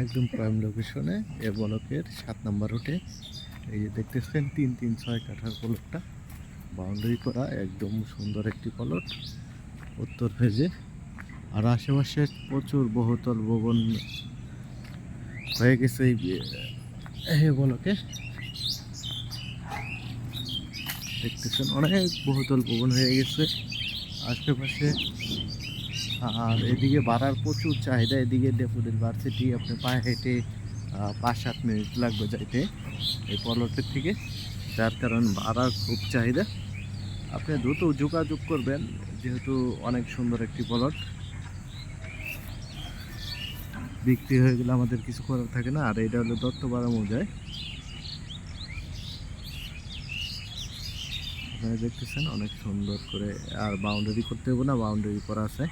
একদম প্রাইম লোকেশনে এ ব্লকের 7 নম্বর রুটে। এই যে দেখতেছেন 336 কাঠার প্লটটা বাউন্ডারি করা, একদম সুন্দর একটি প্লট উত্তর ফেজে। আর আশেপাশে প্রচুর বহুতল ভবন হয়ে গেছে এই ব্লকে। দেখতেছেন অনেক বহুতল ভবন হয়ে গেছে আশেপাশে। আর এদিকে ভাড়ার প্রচুর চাহিদা, এদিকে ড্যাফোডিল ভার্সিটি আপনি পায়ে হেঁটে 5-7 মিনিট লাগবে যাইতে এই প্লটের থেকে, যার কারণ ভাড়ার খুব চাহিদা। আপনি দ্রুত যোগাযোগ করবেন, যেহেতু অনেক সুন্দর একটি প্লট। বিক্রি হয়ে গেলে আমাদের কিছু করার থাকে না। আর এটা হলো দত্তপাড়া মৌজায়, আপনারা দেখতেছেন অনেক সুন্দর করে। আর বাউন্ডারি করতে হবে না, বাউন্ডারি করা আছে।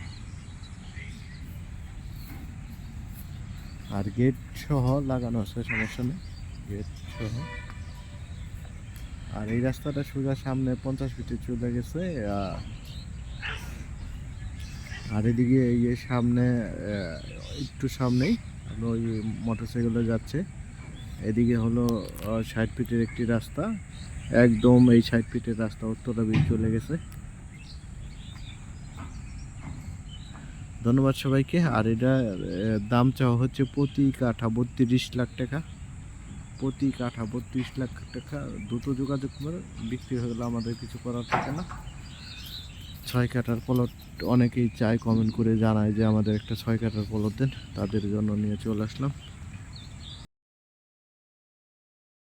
আর গেট সহ লাগানো আছে, সমস্যা নেই, গেট সহ। আর এই রাস্তাটা সোজা সামনে 50 ফিটে চলে গেছে। আর এদিকে এই যে সামনে একটু সামনেই ওই মোটরসাইকেলে যাচ্ছে। এদিকে হলো 60 ফিটের একটি রাস্তা, একদম এই 60 ফিটের রাস্তা উত্তরা ব্রিজ চলে গেছে। ধন্যবাদ সবাইকে। আর এটা দাম চাওয়া হচ্ছে প্রতি কাঠা 32 লাখ টাকা, প্রতি কাঠা 32 লাখ টাকা। দ্রুত যোগাযোগ করে, বিক্রি হয়ে গেলে আমাদের কিছু করার থাকে না। 6 কাঠার প্লট অনেকেই চায়, কমেন্ট করে জানায় যে আমাদের একটা 6 কাঠার প্লট দেন, তাদের জন্য নিয়ে চলে আসলাম।